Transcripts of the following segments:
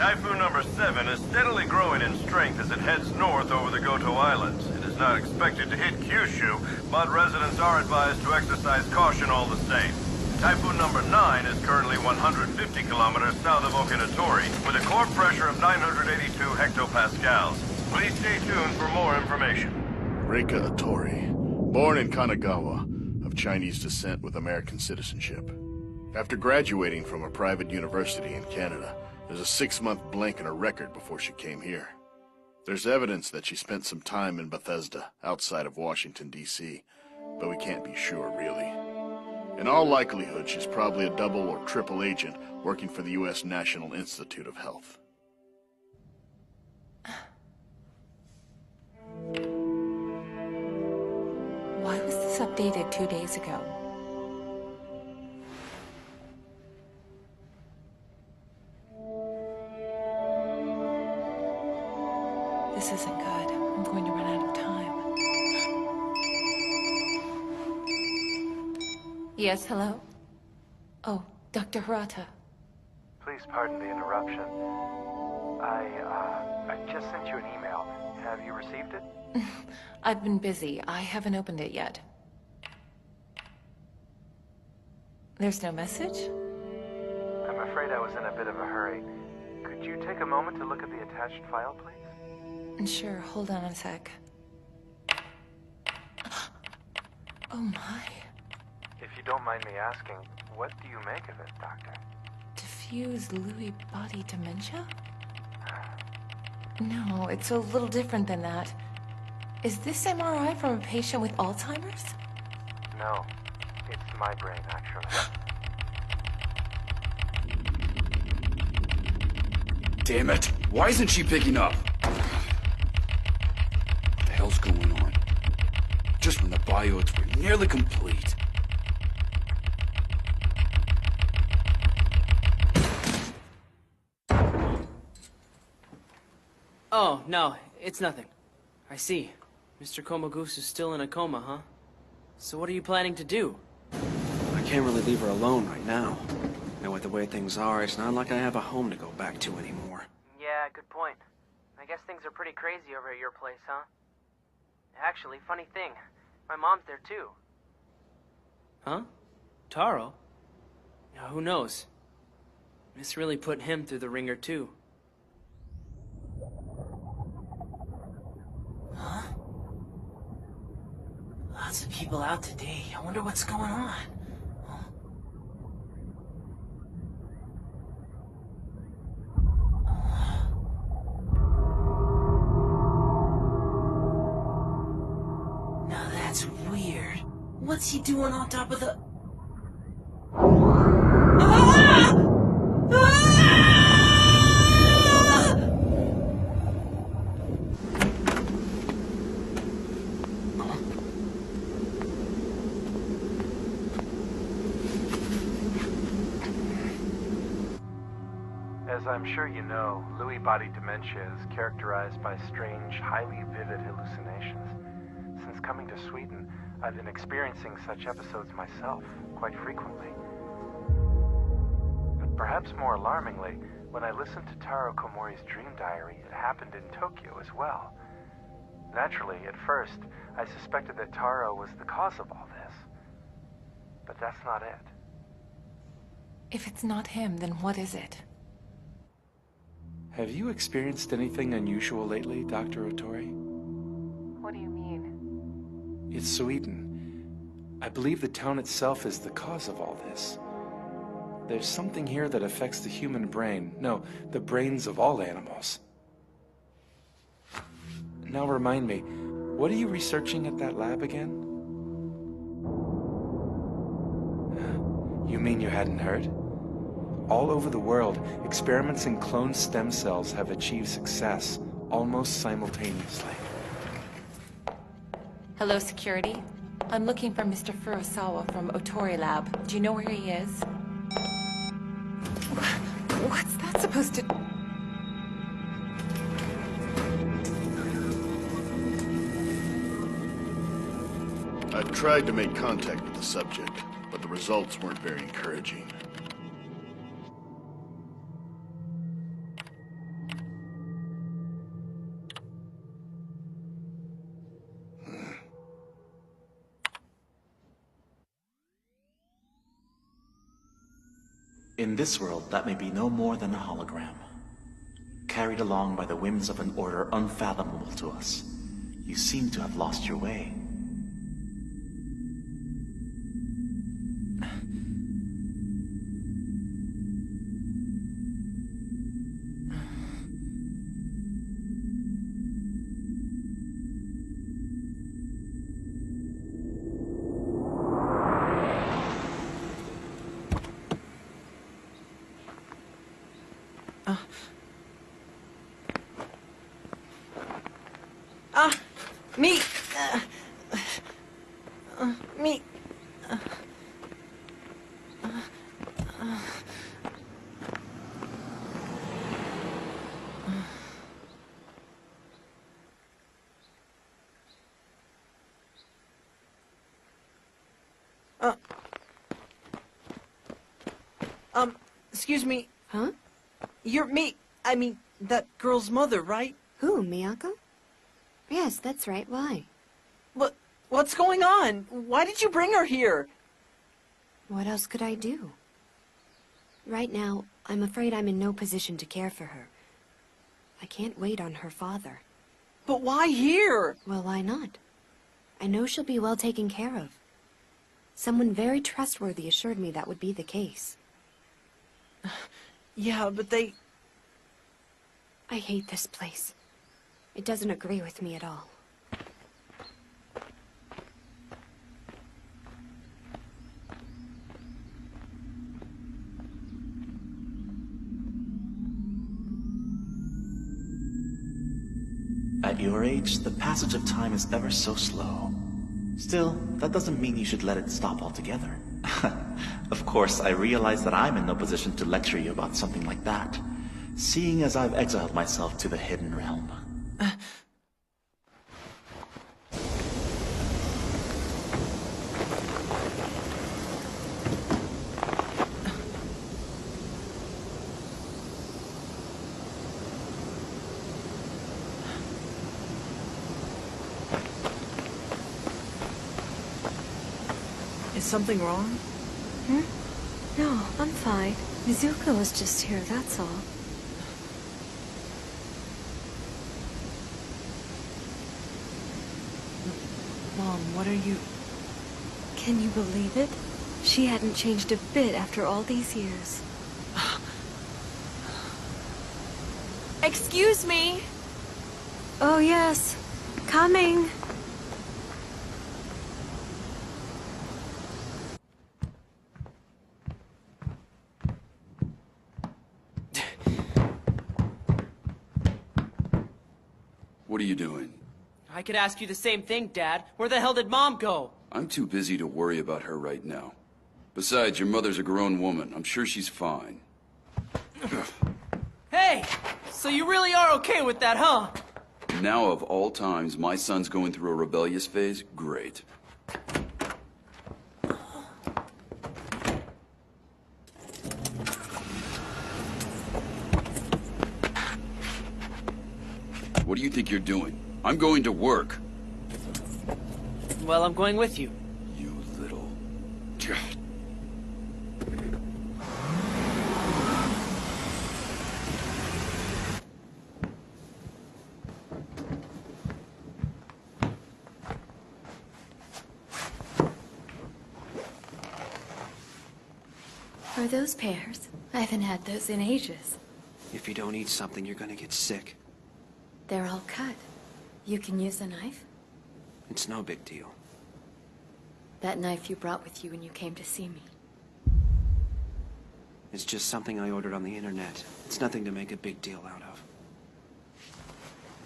Typhoon number 7 is steadily growing in strength as it heads north over the Goto Islands. It is not expected to hit Kyushu, but residents are advised to exercise caution all the same. Typhoon number 9 is currently 150 kilometers south of Okinatori, with a core pressure of 982 hectopascals. Please stay tuned for more information. Reika Otori, born in Kanagawa, of Chinese descent with American citizenship. After graduating from a private university in Canada, there's a 6-month blank in her record before she came here. There's evidence that she spent some time in Bethesda, outside of Washington, D.C., but we can't be sure, really. In all likelihood, she's probably a double or triple agent working for the U.S. National Institute of Health. Why was this updated 2 days ago? This isn't good. I'm going to run out of time. Yes, hello? Oh, Dr. Hirata. Please pardon the interruption. I just sent you an email. Have you received it? I've been busy. I haven't opened it yet. There's no message? I'm afraid I was in a bit of a hurry. Could you take a moment to look at the attached file, please? Sure, hold on a sec. Oh my. If you don't mind me asking, what do you make of it, Doctor? Diffuse Lewy body dementia? No, it's a little different than that. Is this MRI from a patient with Alzheimer's? No, it's my brain, actually. Damn it! Why isn't she picking up? What the hell's going on? Just when the bioids were nearly complete. Oh, no, it's nothing. I see. Mr. Komagus is still in a coma, huh? So what are you planning to do? I can't really leave her alone right now. And with the way things are, it's not like I have a home to go back to anymore. Yeah, good point. I guess things are pretty crazy over at your place, huh? Actually, funny thing. My mom's there too. Huh? Taro? Now, who knows? This really put him through the ringer too. Huh? Lots of people out today. I wonder what's going on. Now that's weird. What's he doing on top of the... As I'm sure you know, Lewy body dementia is characterized by strange, highly vivid hallucinations. Since coming to Sweden, I've been experiencing such episodes myself, quite frequently. But perhaps more alarmingly, when I listened to Taro Komori's dream diary, it happened in Tokyo as well. Naturally, at first, I suspected that Taro was the cause of all this. But that's not it. If it's not him, then what is it? Have you experienced anything unusual lately, Dr. Otori? What do you mean? It's Sweden. I believe the town itself is the cause of all this. There's something here that affects the human brain. No, the brains of all animals. Now remind me, what are you researching at that lab again? You mean you hadn't heard? All over the world, experiments in cloned stem cells have achieved success almost simultaneously. Hello, security. I'm looking for Mr. Furusawa from Otori Lab. Do you know where he is? What's that supposed to... I've tried to make contact with the subject, but the results weren't very encouraging. In this world, that may be no more than a hologram, carried along by the whims of an order unfathomable to us. You seem to have lost your way. Me. Me. Excuse me. Huh? You're me. I mean, that girl's mother, right? Who, Miyako? Yes, that's right. Why? What's going on? Why did you bring her here? What else could I do? Right now, I'm afraid I'm in no position to care for her. I can't wait on her father. But why here? Well, why not? I know she'll be well taken care of. Someone very trustworthy assured me that would be the case. Yeah, but I hate this place. It doesn't agree with me at all. At your age, the passage of time is ever so slow. Still, that doesn't mean you should let it stop altogether. Of course, I realize that I'm in no position to lecture you about something like that, seeing as I've exiled myself to the hidden realm. Is something wrong? No, I'm fine. Mizuko was just here, that's all. Mom, what are you... Can you believe it? She hadn't changed a bit after all these years. Excuse me! Oh yes, coming. What are you doing? I could ask you the same thing, Dad. Where the hell did Mom go? I'm too busy to worry about her right now. Besides, your mother's a grown woman. I'm sure she's fine. Hey! So you really are okay with that, huh? Now of all times, my son's going through a rebellious phase? Great. What do you think you're doing? I'm going to work. Well, I'm going with you. You little... Are those pears? I haven't had those in ages. If you don't eat something, you're gonna get sick. They're all cut. You can use a knife? It's no big deal. That knife you brought with you when you came to see me. It's just something I ordered on the internet. It's nothing to make a big deal out of.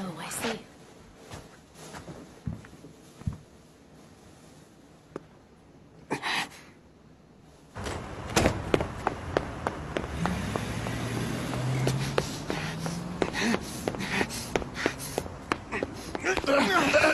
Oh, I see.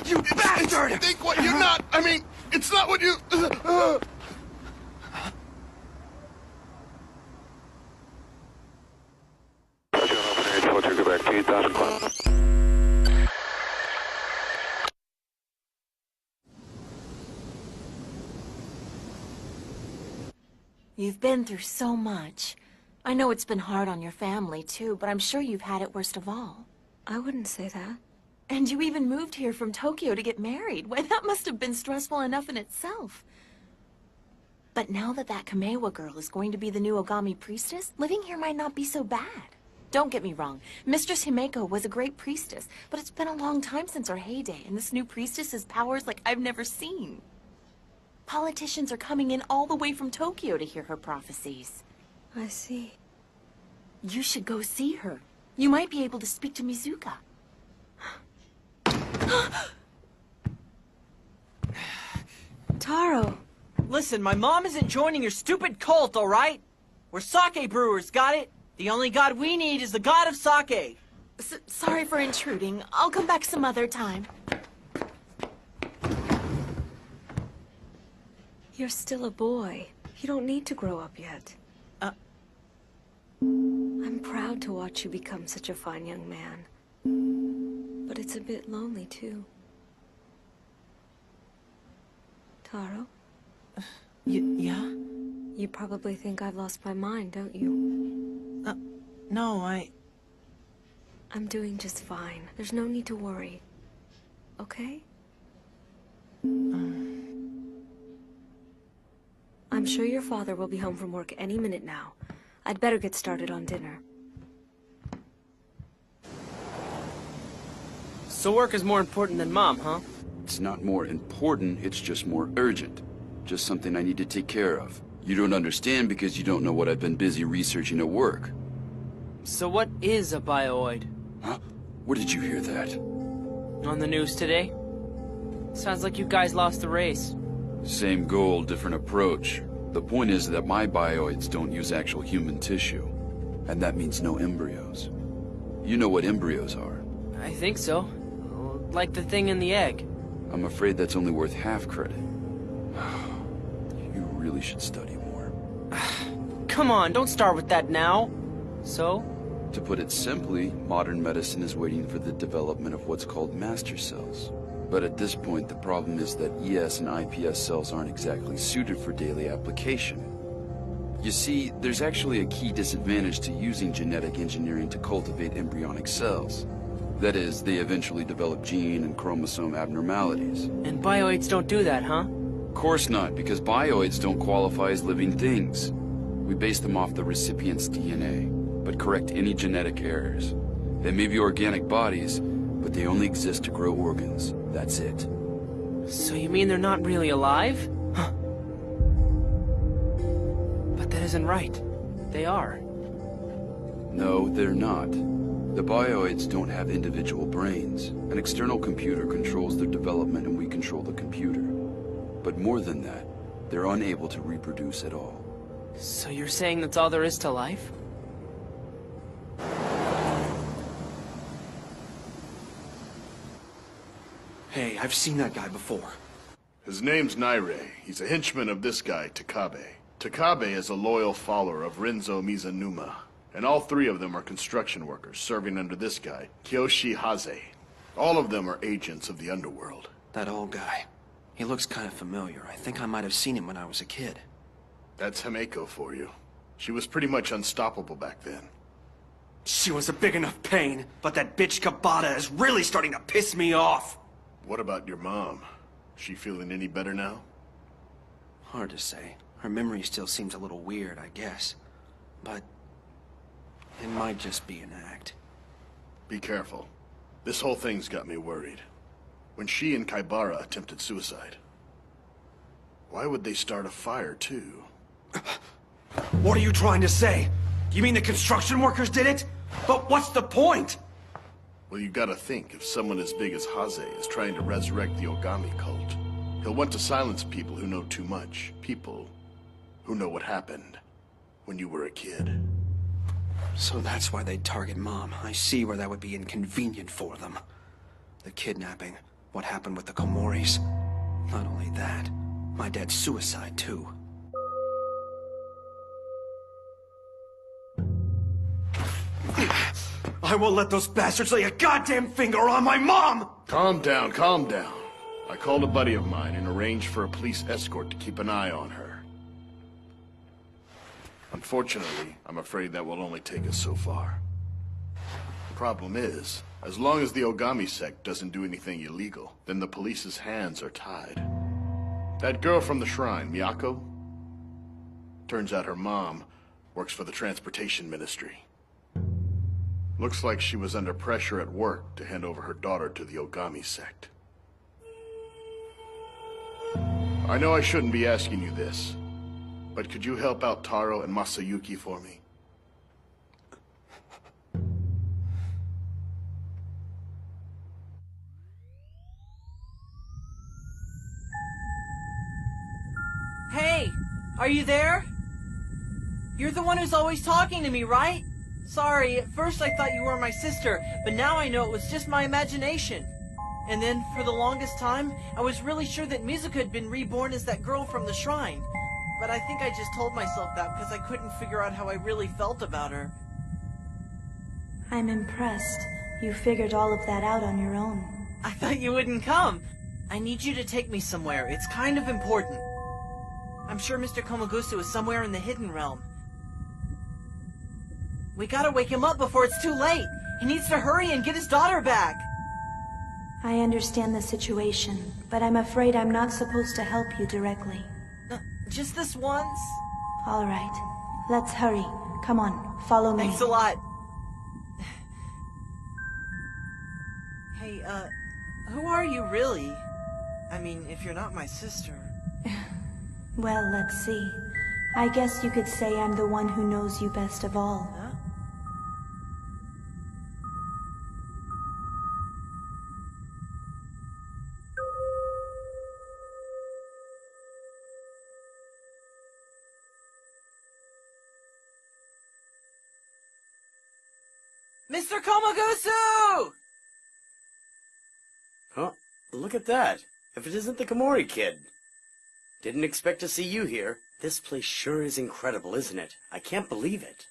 You bastard! Think what you're not. I mean, it's not what you. You've been through so much. I know it's been hard on your family, too, but I'm sure you've had it worst of all. I wouldn't say that. And you even moved here from Tokyo to get married. Why, that must have been stressful enough in itself. But now that Kamewa girl is going to be the new Ogami priestess, living here might not be so bad. Don't get me wrong, Mistress Himeko was a great priestess, but it's been a long time since her heyday, and this new priestess has powers like I've never seen. Politicians are coming in all the way from Tokyo to hear her prophecies. I see. You should go see her. You might be able to speak to Mizuka. Taro! Listen, my mom isn't joining your stupid cult, all right? We're sake brewers, got it? The only god we need is the god of sake. Sorry for intruding. I'll come back some other time. You're still a boy. You don't need to grow up yet. I'm proud to watch you become such a fine young man. But it's a bit lonely, too. Taro? Yeah? You probably think I've lost my mind, don't you? No, I'm doing just fine. There's no need to worry. Okay? I'm sure your father will be home from work any minute now. I'd better get started on dinner. So work is more important than Mom, huh? It's not more important, it's just more urgent. Just something I need to take care of. You don't understand because you don't know what I've been busy researching at work. So what is a bioid? Huh? Where did you hear that? On the news today? Sounds like you guys lost the race. Same goal, different approach. The point is that my bioids don't use actual human tissue. And that means no embryos. You know what embryos are? I think so. Like the thing in the egg. I'm afraid that's only worth half credit. You really should study more. Come on, don't start with that now. So? To put it simply, modern medicine is waiting for the development of what's called master cells. But at this point, the problem is that ES and IPS cells aren't exactly suited for daily application. You see, there's actually a key disadvantage to using genetic engineering to cultivate embryonic cells. That is, they eventually develop gene and chromosome abnormalities. And bioids don't do that, huh? Of course not, because bioids don't qualify as living things. We base them off the recipient's DNA, but correct any genetic errors. They may be organic bodies, but they only exist to grow organs. That's it. So you mean they're not really alive? Huh. But that isn't right. They are. No, they're not. The bioids don't have individual brains. An external computer controls their development and we control the computer. But more than that, they're unable to reproduce at all. So you're saying that's all there is to life? Hey, I've seen that guy before. His name's Naire. He's a henchman of this guy, Takabe. Takabe is a loyal follower of Renzo Mizunuma. And all three of them are construction workers serving under this guy, Kyoshi Haze. All of them are agents of the underworld. That old guy. He looks kind of familiar. I think I might have seen him when I was a kid. That's Himeko for you. She was pretty much unstoppable back then. She was a big enough pain, but that bitch Kabata is really starting to piss me off. What about your mom? She feeling any better now? Hard to say. Her memory still seems a little weird, I guess. But it might just be an act. Be careful. This whole thing's got me worried. When she and Kaibara attempted suicide, why would they start a fire, too? What are you trying to say? You mean the construction workers did it? But what's the point? Well, you gotta think, if someone as big as Haze is trying to resurrect the Ogami cult, he'll want to silence people who know too much. People who know what happened when you were a kid. So that's why they'd target Mom. I see where that would be inconvenient for them. The kidnapping, what happened with the Komoris. Not only that, my dad's suicide, too. I won't let those bastards lay a goddamn finger on my mom! Calm down, calm down. I called a buddy of mine and arranged for a police escort to keep an eye on her. Unfortunately, I'm afraid that will only take us so far. The problem is, as long as the Ogami sect doesn't do anything illegal, then the police's hands are tied. That girl from the shrine, Miyako? Turns out her mom works for the transportation ministry. Looks like she was under pressure at work to hand over her daughter to the Ogami sect. I know I shouldn't be asking you this, but could you help out Taro and Masayuki for me? Hey, are you there? You're the one who's always talking to me, right? Sorry, at first I thought you were my sister, but now I know it was just my imagination. And then, for the longest time, I was really sure that Mizuka had been reborn as that girl from the shrine. But I think I just told myself that because I couldn't figure out how I really felt about her. I'm impressed. You figured all of that out on your own. I thought you wouldn't come. I need you to take me somewhere. It's kind of important. I'm sure Mr. Komagusu is somewhere in the Hidden Realm. We gotta wake him up before it's too late. He needs to hurry and get his daughter back. I understand the situation, but I'm afraid I'm not supposed to help you directly. Just this once? All right. Let's hurry. Come on, follow me. Thanks a lot. Hey, who are you really? I mean, if you're not my sister. Well, let's see. I guess you could say I'm the one who knows you best of all. Huh? Mr. Komagusu! Huh? Look at that. If it isn't the Komori kid. Didn't expect to see you here. This place sure is incredible, isn't it? I can't believe it.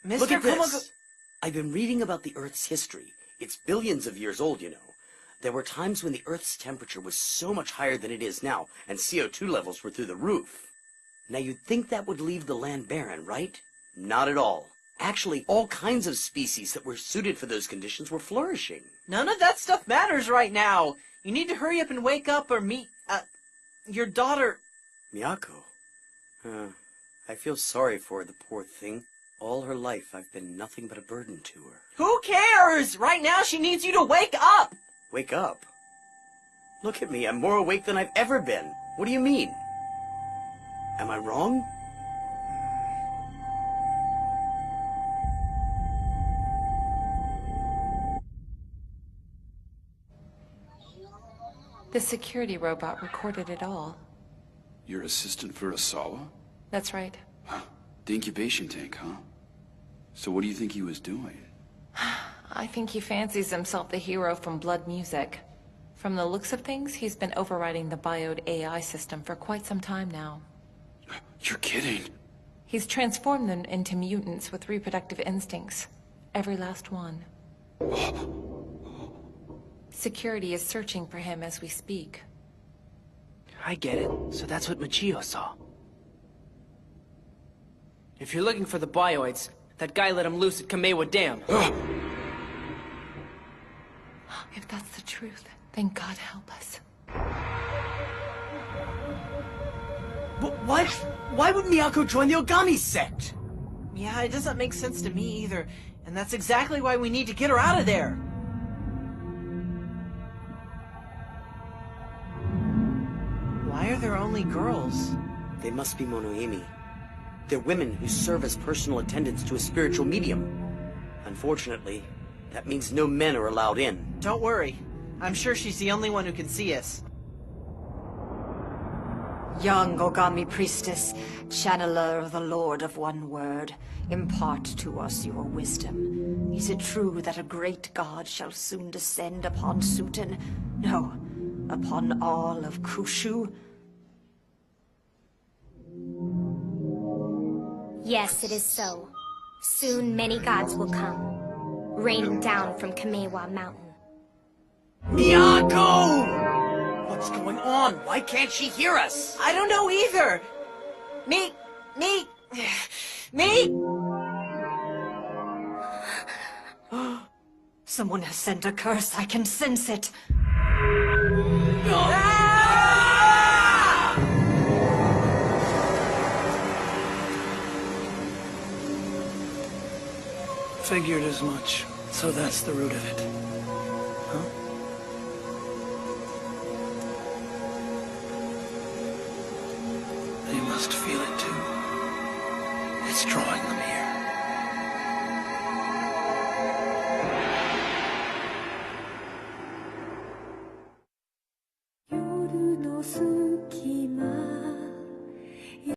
Mr. Look at Komagusu! this. I've been reading about the Earth's history. It's billions of years old, you know. There were times when the Earth's temperature was so much higher than it is now, and CO2 levels were through the roof. Now you'd think that would leave the land barren, right? Not at all. Actually, all kinds of species that were suited for those conditions were flourishing. None of that stuff matters right now. You need to hurry up and wake up or meet, your daughter. Miyako? I feel sorry for her, the poor thing. All her life, I've been nothing but a burden to her. Who cares? Right now, she needs you to wake up! Wake up? Look at me, I'm more awake than I've ever been. What do you mean? Am I wrong? The security robot recorded it all. Your assistant Furusawa? That's right. Huh. The incubation tank, huh? So what do you think he was doing? I think he fancies himself the hero from Blood Music. From the looks of things, he's been overriding the Biode AI system for quite some time now. You're kidding. He's transformed them into mutants with reproductive instincts. Every last one. Security is searching for him as we speak. I get it. So that's what Michio saw. If you're looking for the bioids, that guy let him loose at Kamewa Dam. If that's the truth, then God help us. What? Why would Miyako join the Ogami sect? Yeah, it doesn't make sense to me either. And that's exactly why we need to get her out of there. Why are there only girls? They must be Monoimi. They're women who serve as personal attendants to a spiritual medium. Unfortunately, that means no men are allowed in. Don't worry. I'm sure she's the only one who can see us. Young Ogami priestess, channeler of the Lord of One Word, impart to us your wisdom. Is it true that a great god shall soon descend upon Suten? No, upon all of Kushu? Yes, it is so. Soon many gods will come, raining down from Kamewa Mountain. Miyako! What's going on? Why can't she hear us? I don't know either. Me... Me? Someone has sent a curse. I can sense it. Figured as much. So that's the root of it. Huh? They must feel it too. It's drawing them